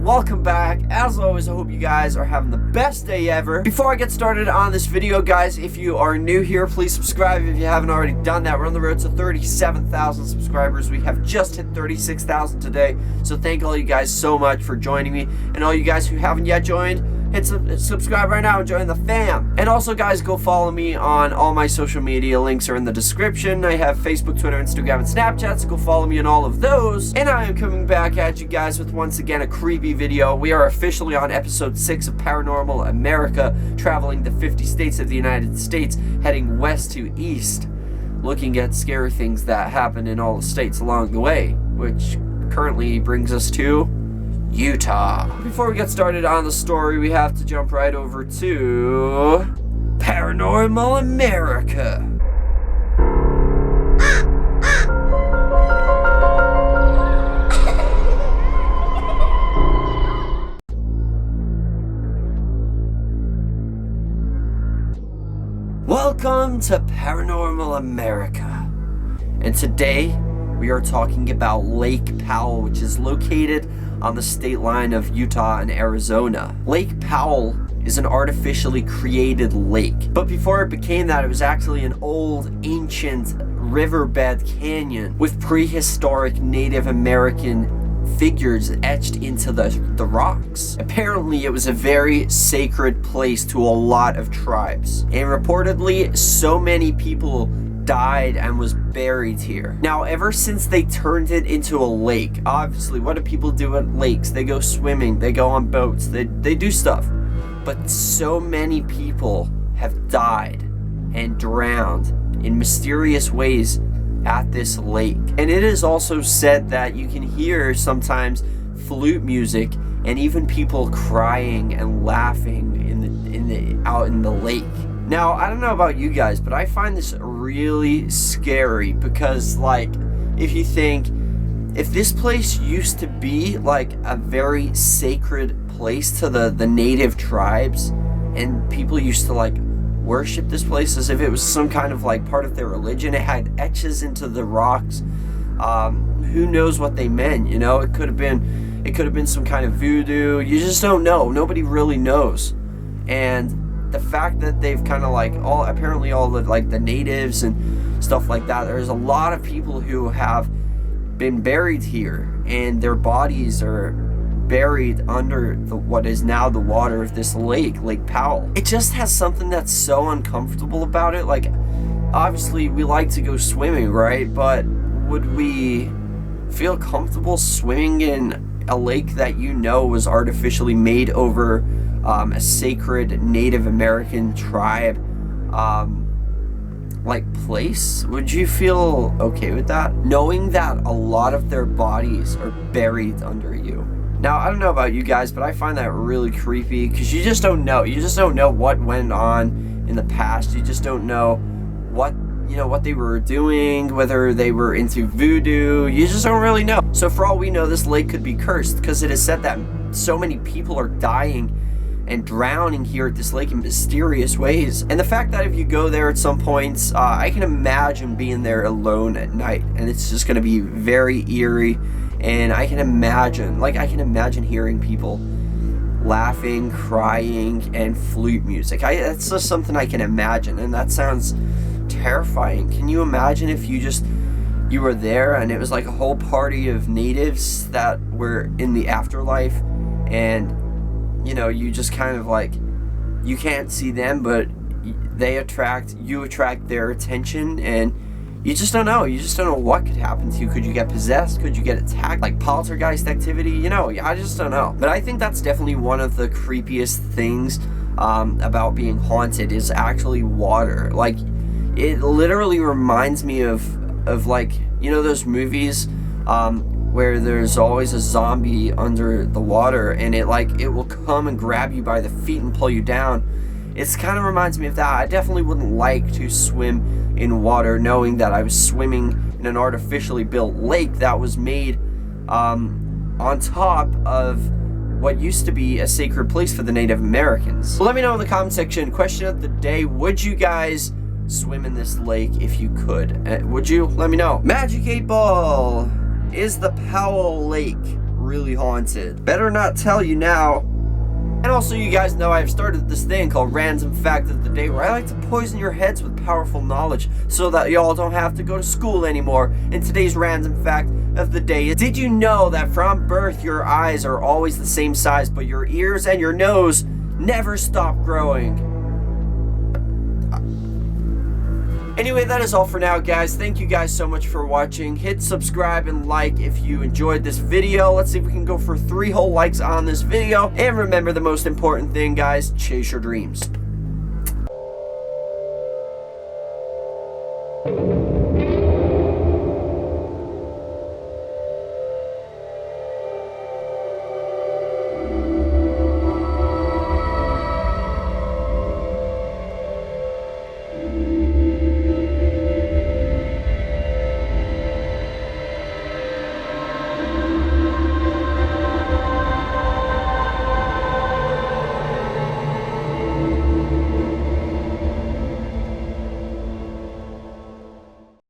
welcome back. As always, I hope you guys are having the best day ever. Before I get started on this video, guys, if you are new here, please subscribe if you haven't already done that. We're on the road to 37,000 subscribers. We have just hit 36,000 today, so thank all you guys so much for joining me. And all you guys who haven't yet joined, hit subscribe right now and join the fam. And also, guys, go follow me on all my social media. Links are in the description. I have Facebook, Twitter, Instagram, and Snapchat, so go follow me on all of those. And I am coming back at you guys with, once again, a creepy video. We are officially on episode 6 of Paranormal America, traveling the 50 states of the United States, heading west to east, looking at scary things that happen in all the states along the way, which currently brings us to Utah. Before we get started on the story, we have to jump right over to Paranormal America. Welcome to Paranormal America. And today we are talking about Lake Powell, which is located on the state line of Utah and Arizona. Lake Powell is an artificially created lake, but before it became that, it was actually an old, ancient riverbed canyon with prehistoric Native American figures etched into the rocks. Apparently, it was a very sacred place to a lot of tribes, and reportedly, so many people died and was buried here. Now, ever since they turned it into a lake, obviously, what do people do at lakes? They go swimming, they go on boats, they do stuff. But so many people have died and drowned in mysterious ways at this lake. And it is also said that you can hear sometimes flute music and even people crying and laughing out in the lake. Now, I don't know about you guys, but I find this really scary because, like, if you think, if this place used to be like a very sacred place to the native tribes, and people used to like worship this place as if it was some kind of like part of their religion, it had etches into the rocks. Who knows what they meant? You know, it could have been some kind of voodoo. You just don't know. Nobody really knows. And the fact that they've kind of like all the like the natives and stuff like that, there's a lot of people who have been buried here, and their bodies are buried under what is now the water of this Lake Powell. It just has something that's so uncomfortable about it. Like, obviously we like to go swimming, right? But would we feel comfortable swimming in a lake that you know was artificially made over a sacred Native American tribe like place? Would you feel okay with that, knowing that a lot of their bodies are buried under you? Now, I don't know about you guys, but I find that really creepy because you just don't know. You just don't know what went on in the past. You just don't know what they were doing, whether they were into voodoo. You just don't really know. So for all we know, this lake could be cursed because it is said that so many people are dying and drowning here at this lake in mysterious ways. And the fact that if you go there at some points, I can imagine being there alone at night, and it's just going to be very eerie. And I can imagine hearing people laughing, crying, and flute music. That's just something I can imagine, and that sounds terrifying. Can you imagine if you were there and it was like a whole party of natives that were in the afterlife, and you just kind of like, you can't see them, but you attract their attention, and you just don't know. You just don't know what could happen to you. Could you get possessed? Could you get attacked? Like poltergeist activity? I just don't know. But I think that's definitely one of the creepiest things about being haunted is actually water. Like, it literally reminds me of like, those movies where there's always a zombie under the water, and it will come and grab you by the feet and pull you down. It kind of reminds me of that. I definitely wouldn't like to swim in water knowing that I was swimming in an artificially built lake that was made on top of what used to be a sacred place for the Native Americans. So let me know in the comment section. Question of the day: would you guys swim in this lake if you could? Would you? Let me know. Magic 8 Ball. Is the Powell Lake really haunted. Better not tell you now. And also, you guys know I've started this thing called Random Fact of the Day, where I like to poison your heads with powerful knowledge so that y'all don't have to go to school anymore. And today's Random Fact of the Day is, did you know that from birth your eyes are always the same size, but your ears and your nose never stop growing? Anyway, that is all for now, guys. Thank you guys so much for watching. Hit subscribe and like if you enjoyed this video. Let's see if we can go for 3 whole likes on this video. And remember the most important thing, guys, chase your dreams.